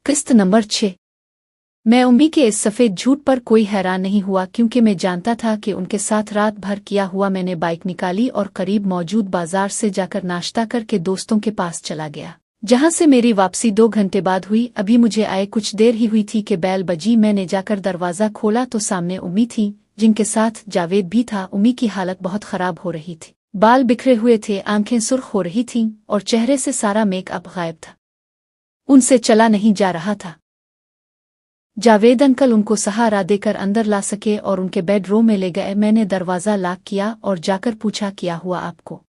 किस्त नंबर 6। मैं उम्मी के इस सफ़ेद झूठ पर कोई हैरान नहीं हुआ क्योंकि मैं जानता था कि उनके साथ रात भर किया हुआ। मैंने बाइक निकाली और करीब मौजूद बाजार से जाकर नाश्ता करके दोस्तों के पास चला गया, जहां से मेरी वापसी 2 घंटे बाद हुई। अभी मुझे आए कुछ देर ही हुई थी कि बेल बजी। मैंने जाकर दरवाज़ा खोला तो सामने उम्मी थी, जिनके साथ जावेद भी था। उम्मी की हालत बहुत ख़राब हो रही थी, बाल बिखरे हुए थे, आंखें सुर्ख हो रही थीं और चेहरे से सारा मेकअप गायब था। उनसे चला नहीं जा रहा था। जावेद अंकल उनको सहारा देकर अंदर ला सके और उनके बेडरूम में ले गए। मैंने दरवाज़ा लॉक किया और जाकर पूछा, क्या हुआ आपको?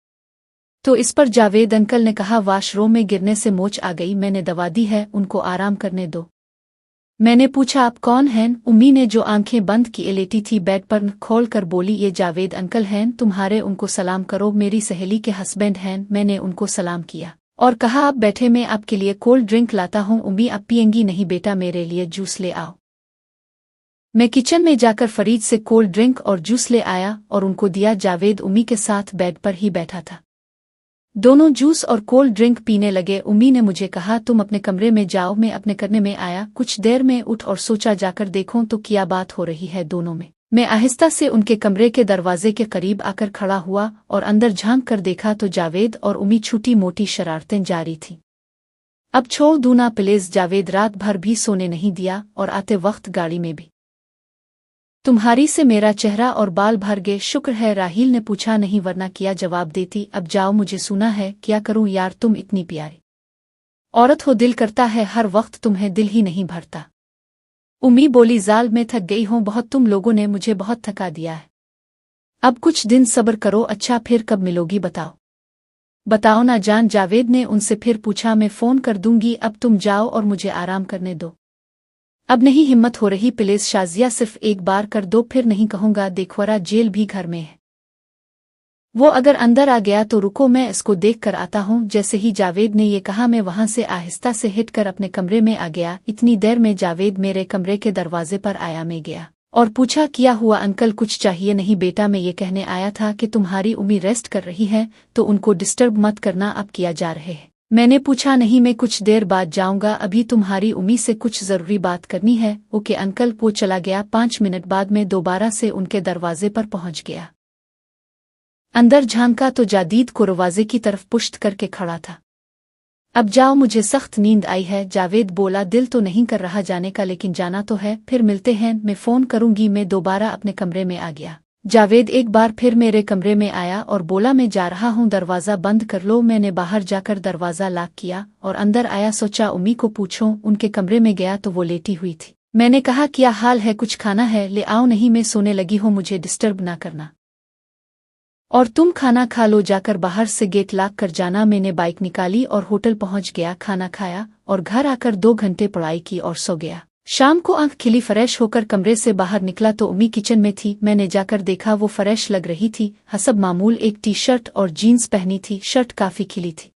तो इस पर जावेद अंकल ने कहा, वॉशरूम में गिरने से मोच आ गई, मैंने दवा दी है, उनको आराम करने दो। मैंने पूछा, आप कौन हैं? उम्मी ने जो आंखें बंद किए लेटी थी बेड पर खोल कर बोली, ये जावेद अंकल हैं तुम्हारे, उनको सलाम करो, मेरी सहेली के हस्बैंड हैं। मैंने उनको सलाम किया और कहा, आप बैठे, मैं आपके लिए कोल्ड ड्रिंक लाता हूँ। उम्मी, अब पिएंगी नहीं बेटा, मेरे लिए जूस ले आओ। मैं किचन में जाकर फरीद से कोल्ड ड्रिंक और जूस ले आया और उनको दिया। जावेद उम्मी के साथ बेड पर ही बैठा था। दोनों जूस और कोल्ड ड्रिंक पीने लगे। उम्मी ने मुझे कहा, तुम अपने कमरे में जाओ। मैं अपने करने में आया। कुछ देर में उठ और सोचा जाकर देखूं तो क्या बात हो रही है दोनों में। मैं आहिस्ता से उनके कमरे के दरवाजे के करीब आकर खड़ा हुआ और अंदर झांक कर देखा तो जावेद और उम्मी छोटी मोटी शरारतें जारी थीं। अब छोड़ दूँ ना प्लीज। जावेद रात भर भी सोने नहीं दिया और आते वक्त गाड़ी में भी तुम्हारी से मेरा चेहरा और बाल भर गए। शुक्र है, राहील ने पूछा, नहीं वरना क्या जवाब देती। अब जाओ, मुझे सुना है, क्या करूं यार, तुम इतनी प्यारी औरत हो, दिल करता है हर वक्त तुम्हें, दिल ही नहीं भरता। उम्मी बोली, जाल मैं थक गई हूं बहुत, तुम लोगों ने मुझे बहुत थका दिया है। अब कुछ दिन सब्र करो। अच्छा फिर कब मिलोगी बताओ? बताओ ना जान, जावेद ने उनसे फिर पूछा। मैं फ़ोन कर दूंगी, अब तुम जाओ और मुझे आराम करने दो। अब नहीं हिम्मत हो रही प्लीज शाजिया, सिर्फ एक बार कर दो, फिर नहीं कहूंगा। देखवरा जेल भी घर में है, वो अगर अंदर आ गया तो रुको, मैं इसको देख कर आता हूँ। जैसे ही जावेद ने ये कहा, मैं वहां से आहिस्ता से हिट कर अपने कमरे में आ गया। इतनी देर में जावेद मेरे कमरे के दरवाजे पर आया। मैं गया और पूछा, क्या हुआ अंकल? कुछ चाहिए? नहीं बेटा, मैं ये कहने आया था कि तुम्हारी उम्मी रेस्ट कर रही है तो उनको डिस्टर्ब मत करना। अब किया जा रहे हैं? मैंने पूछा, नहीं मैं कुछ देर बाद जाऊंगा, अभी तुम्हारी उम्मी से कुछ जरूरी बात करनी है। Okay uncle. वो चला गया। 5 मिनट बाद मैं दोबारा से उनके दरवाजे पर पहुंच गया। अंदर झांका तो जादीद को दरवाजे की तरफ पुश्त करके खड़ा था। अब जाओ, मुझे सख्त नींद आई है। जावेद बोला, दिल तो नहीं कर रहा जाने का, लेकिन जाना तो है, फिर मिलते हैं, मैं फ़ोन करूंगी। मैं दोबारा अपने कमरे में आ गया। जावेद एक बार फिर मेरे कमरे में आया और बोला, मैं जा रहा हूँ, दरवाज़ा बंद कर लो। मैंने बाहर जाकर दरवाज़ा लॉक किया और अंदर आया। सोचा उम्मी को पूछूं। उनके कमरे में गया तो वो लेटी हुई थी। मैंने कहा, क्या हाल है, कुछ खाना है ले आओ? नहीं मैं सोने लगी हूँ, मुझे डिस्टर्ब ना करना, और तुम खाना खा लो, जाकर बाहर से गेट लॉक कर जाना। मैंने बाइक निकाली और होटल पहुंच गया, खाना खाया और घर आकर 2 घंटे पढ़ाई की और सो गया। शाम को आंख खिली, फ्रेश होकर कमरे से बाहर निकला तो उम्मी किचन में थी। मैंने जाकर देखा, वो फ्रेश लग रही थी। हसब मामूल एक टी शर्ट और जीन्स पहनी थी, शर्ट काफी खिली थी।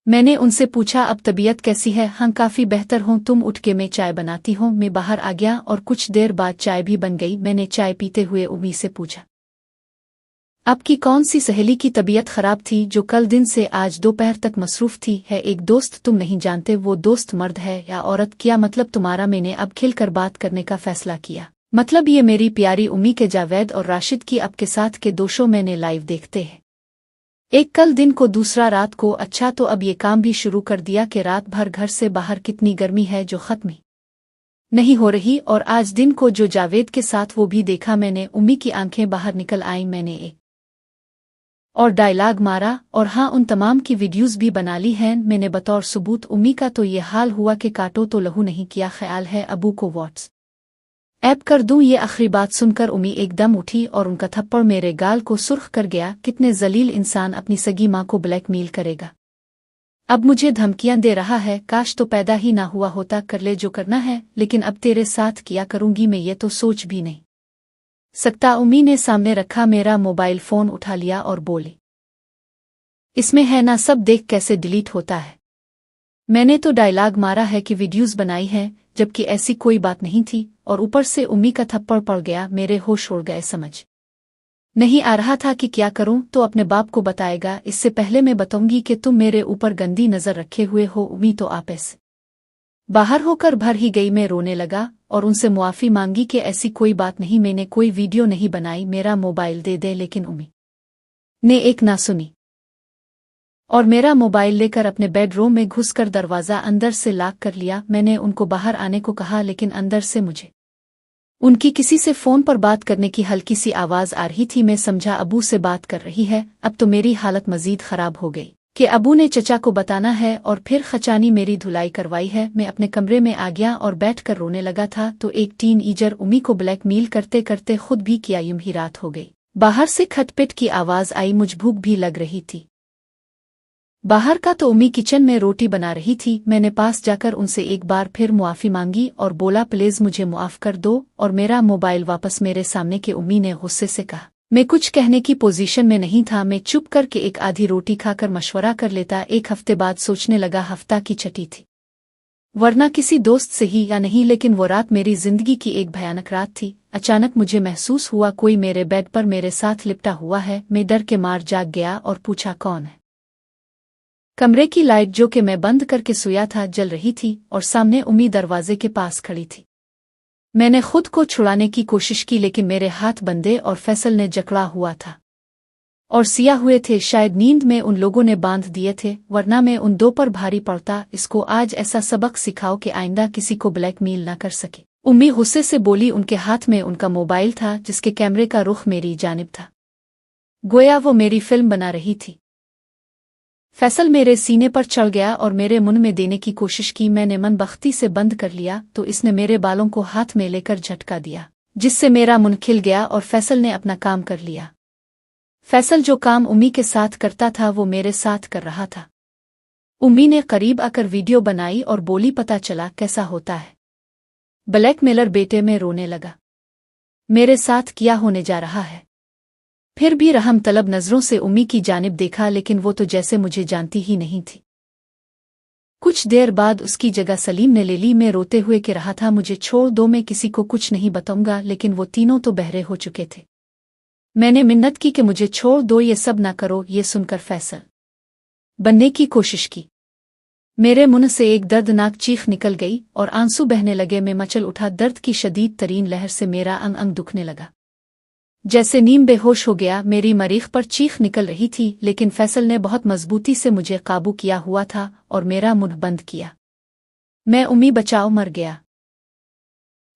मैंने उनसे पूछा, अब तबीयत कैसी है? हाँ काफी बेहतर हूँ, तुम उठ के मैं चाय बनाती हूँ। मैं बाहर आ गया और कुछ देर बाद चाय भी बन गई। मैंने चाय पीते हुए उम्मी से पूछा, आपकी कौन सी सहेली की तबीयत खराब थी जो कल दिन से आज दोपहर तक मसरूफ थी? है एक दोस्त, तुम नहीं जानते वो दोस्त मर्द है या औरत? क्या मतलब तुम्हारा? मैंने अब खिलकर बात करने का फैसला किया। मतलब ये मेरी प्यारी उम्मी के जावेद और राशिद की अब के साथ के 2 शो मैंने लाइव देखते हैं, एक कल दिन को, दूसरा रात को। अच्छा तो अब ये काम भी शुरू कर दिया कि रात भर घर से बाहर कितनी गर्मी है जो खत्म ही नहीं हो रही। और आज दिन को जो जावेद के साथ, वो भी देखा मैंने। उम्मी की आंखें बाहर निकल आईं। मैंने एक और डायलॉग मारा और हाँ, उन तमाम की वीडियोस भी बना ली हैं मैंने बतौर सबूत। उम्मी का तो ये हाल हुआ कि काटो तो लहू नहीं किया। ख्याल है अबू को व्हाट्स ऐप कर दूं? ये आखिरी बात सुनकर उम्मी एकदम उठी और उनका थप्पड़ मेरे गाल को सुर्ख कर गया। कितने जलील इंसान अपनी सगी माँ को ब्लैकमेल करेगा, अब मुझे धमकियां दे रहा है। काश तो पैदा ही ना हुआ होता, कर ले जो करना है, लेकिन अब तेरे साथ क्या करूंगी मैं, ये तो सोच भी नहीं सकता। उम्मी ने सामने रखा मेरा मोबाइल फ़ोन उठा लिया और बोली, इसमें है ना सब, देख कैसे डिलीट होता है। मैंने तो डायलॉग मारा है कि वीडियोस बनाई है, जबकि ऐसी कोई बात नहीं थी। और ऊपर से उम्मी का थप्पड़ पड़ गया। मेरे होश उड़ गए, समझ नहीं आ रहा था कि क्या करूं। तो अपने बाप को बताएगा, इससे पहले मैं बताऊंगी कि तुम मेरे ऊपर गंदी नज़र रखे हुए हो। उम्मी तो आप ऐसे बाहर होकर भर ही गई, मैं रोने लगा और उनसे मुआफ़ी मांगी कि ऐसी कोई बात नहीं, मैंने कोई वीडियो नहीं बनाई, मेरा मोबाइल दे दे। लेकिन उम्मी ने एक ना सुनी और मेरा मोबाइल लेकर अपने बेडरूम में घुसकर दरवाज़ा अंदर से लॉक कर लिया। मैंने उनको बाहर आने को कहा, लेकिन अंदर से मुझे उनकी किसी से फ़ोन पर बात करने की हल्की सी आवाज़ आ रही थी। मैं समझा अबू से बात कर रही है। अब तो मेरी हालत मज़ीद ख़राब हो गई कि अबू ने चचा को बताना है और फिर खचानी मेरी धुलाई करवाई है। मैं अपने कमरे में आ गया और बैठकर रोने लगा था तो एक टीनएजर उम्मी को ब्लैकमेल करते करते खुद भी किया। यूं ही रात हो गई। बाहर से खटपिट की आवाज़ आई। मुझ भूख भी लग रही थी बाहर का तो उम्मी किचन में रोटी बना रही थी। मैंने पास जाकर उनसे एक बार फिर मुआफ़ी मांगी और बोला, प्लीज़ मुझे मुआफ़ कर दो और मेरा मोबाइल वापस मेरे सामने। के उम्मी ने गुस्से से कहा। मैं कुछ कहने की पोजीशन में नहीं था। मैं चुप करके एक आधी रोटी खाकर मशवरा कर लेता। एक हफ्ते बाद सोचने लगा हफ्ता की छठी थी, वरना किसी दोस्त से ही या नहीं, लेकिन वो रात मेरी जिंदगी की एक भयानक रात थी। अचानक मुझे महसूस हुआ कोई मेरे बेड पर मेरे साथ लिपटा हुआ है। मैं डर के मार जाग गया और पूछा, कौन है? कमरे की लाइट जो कि मैं बंद करके सोया था जल रही थी और सामने उम्मी दरवाजे के पास खड़ी थी। मैंने खुद को छुड़ाने की कोशिश की, लेकिन मेरे हाथ बंधे और फैसल ने जकड़ा हुआ था और सिया हुए थे। शायद नींद में उन लोगों ने बांध दिए थे, वरना मैं उन दो पर भारी पड़ता। इसको आज ऐसा सबक सिखाओ कि आइंदा किसी को ब्लैकमेल ना कर सके। उम्मी गुस्से से बोली। उनके हाथ में उनका मोबाइल था जिसके कैमरे का रुख मेरी जानिब था, गोया वो मेरी फिल्म बना रही थी। फैसल मेरे सीने पर चढ़ गया और मेरे मुंह में देने की कोशिश की। मैंने मन बख्ती से बंद कर लिया तो इसने मेरे बालों को हाथ में लेकर झटका दिया, जिससे मेरा मुंह खिल गया और फैसल ने अपना काम कर लिया। फैसल जो काम उम्मी के साथ करता था वो मेरे साथ कर रहा था। उम्मी ने करीब आकर वीडियो बनाई और बोली, पता चला कैसा होता है ब्लैकमेलर बेटे। में रोने लगा। मेरे साथ क्या होने जा रहा है? फिर भी रहम तलब नज़रों से उम्मी की जानिब देखा, लेकिन वो तो जैसे मुझे जानती ही नहीं थी। कुछ देर बाद उसकी जगह सलीम ने ले ली। मैं रोते हुए कह रहा था, मुझे छोड़ दो, मैं किसी को कुछ नहीं बताऊंगा, लेकिन वो तीनों तो बहरे हो चुके थे। मैंने मिन्नत की कि मुझे छोड़ दो, ये सब ना करो। ये सुनकर फैसल बनने की कोशिश की। मेरे मुंह से एक दर्दनाक चीख निकल गई और आंसू बहने लगे। मैं मचल उठा। दर्द की शदीद तरीन लहर से मेरा अंग अंग दुखने लगा, जैसे नीम बेहोश हो गया। मेरी मरीख पर चीख निकल रही थी, लेकिन फैसल ने बहुत मजबूती से मुझे काबू किया हुआ था और मेरा मुंह बंद किया। मैं उम्मी बचाओ, मर गया।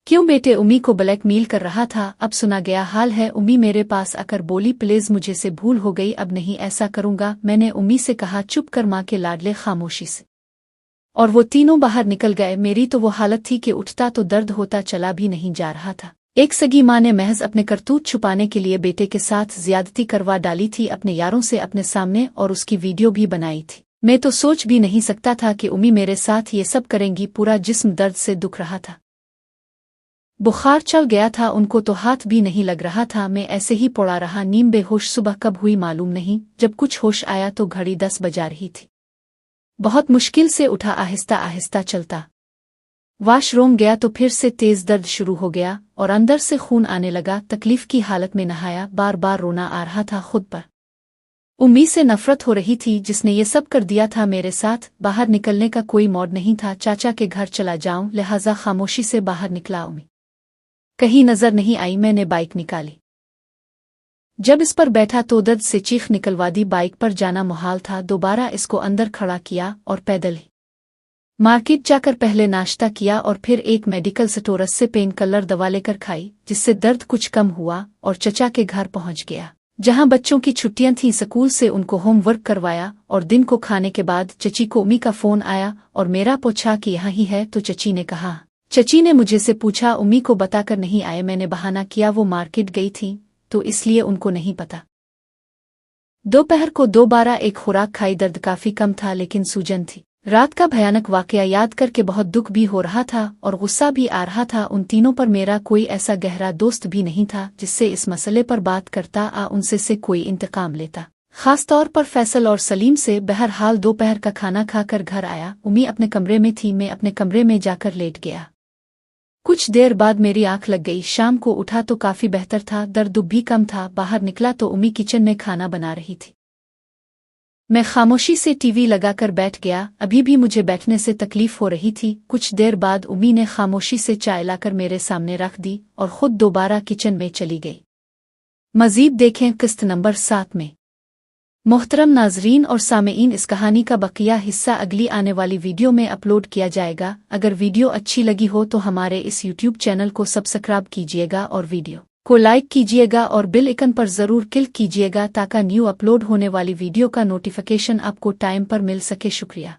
क्यों बेटे? उम्मी को ब्लैकमेल कर रहा था। अब सुना गया हाल है। उम्मी मेरे पास आकर बोली, प्लीज मुझे से भूल हो गई, अब नहीं ऐसा करूंगा। मैंने उम्मी से कहा, चुप कर माँ के लाडले, खामोशी से। और वो तीनों बाहर निकल गए। मेरी तो वो हालत थी कि उठता तो दर्द होता चला भी नहीं जा रहा था। एक सगी माँ ने महज अपने करतूत छुपाने के लिए बेटे के साथ ज्यादती करवा डाली थी अपने यारों से अपने सामने, और उसकी वीडियो भी बनाई थी। मैं तो सोच भी नहीं सकता था कि उम्मी मेरे साथ ये सब करेंगी। पूरा जिस्म दर्द से दुख रहा था, बुखार चढ़ गया था। उनको तो हाथ भी नहीं लग रहा था। मैं ऐसे ही पड़ा रहा नीम बेहोश। सुबह कब हुई मालूम नहीं। जब कुछ होश आया तो घड़ी 10 बजा रही थी। बहुत मुश्किल से उठा, आहिस्ता आहिस्ता चलता। वॉशरूम गया तो फिर से तेज दर्द शुरू हो गया और अंदर से खून आने लगा। तकलीफ की हालत में नहाया। बार बार रोना आ रहा था खुद पर। उम्मी से नफरत हो रही थी जिसने ये सब कर दिया था मेरे साथ। बाहर निकलने का कोई मौड नहीं था। चाचा के घर चला जाऊं, लिहाजा खामोशी से बाहर निकला। उम्मी कहीं नजर नहीं आई। मैंने बाइक निकाली। जब इस पर बैठा तो दर्द से चीख निकलवा दी। बाइक पर जाना मुहाल था। दोबारा इसको अंदर खड़ा किया और पैदल ही मार्केट जाकर पहले नाश्ता किया और फिर एक मेडिकल स्टोर से पेन किलर दवा लेकर खाई, जिससे दर्द कुछ कम हुआ। और चचा के घर पहुंच गया, जहां बच्चों की छुट्टियां थीं। स्कूल से उनको होमवर्क करवाया और दिन को खाने के बाद चची को उम्मी का फोन आया और मेरा पूछा कि यहाँ ही है। तो चची ने कहा, चची ने मुझे से पूछा, उम्मी को बताकर नहीं आए? मैंने बहाना किया वो मार्केट गई थी तो इसलिए उनको नहीं पता। दोपहर को दोबारा एक खुराक खाई। दर्द काफी कम था लेकिन सूजन थी। रात का भयानक वाकया याद करके बहुत दुख भी हो रहा था और गुस्सा भी आ रहा था। उन तीनों पर मेरा कोई ऐसा गहरा दोस्त भी नहीं था जिससे इस मसले पर बात करता उनसे से कोई इंतकाम लेता, खास तौर पर फैसल और सलीम से। बहरहाल दोपहर का खाना खाकर घर आया। उम्मी अपने कमरे में थी। मैं अपने कमरे में जाकर लेट गया। कुछ देर बाद मेरी आंख लग गई। शाम को उठा तो काफी बेहतर था, दर्द भी कम था। बाहर निकला तो उम्मी किचन में खाना बना रही थी। मैं खामोशी से टीवी लगाकर बैठ गया। अभी भी मुझे बैठने से तकलीफ हो रही थी। कुछ देर बाद उम्मी ने खामोशी से चाय लाकर मेरे सामने रख दी और खुद दोबारा किचन में चली गई। मज़ीद देखें किस्त नंबर 7 में। मोहतरम नाजरीन और सामेईन, इस कहानी का बकिया हिस्सा अगली आने वाली वीडियो में अपलोड किया जाएगा। अगर वीडियो अच्छी लगी हो तो हमारे इस यूट्यूब चैनल को सब्सक्राइब कीजिएगा और वीडियो को लाइक कीजिएगा और बेल आइकन पर ज़रूर क्लिक कीजिएगा ताकि न्यू अपलोड होने वाली वीडियो का नोटिफिकेशन आपको टाइम पर मिल सके। शुक्रिया।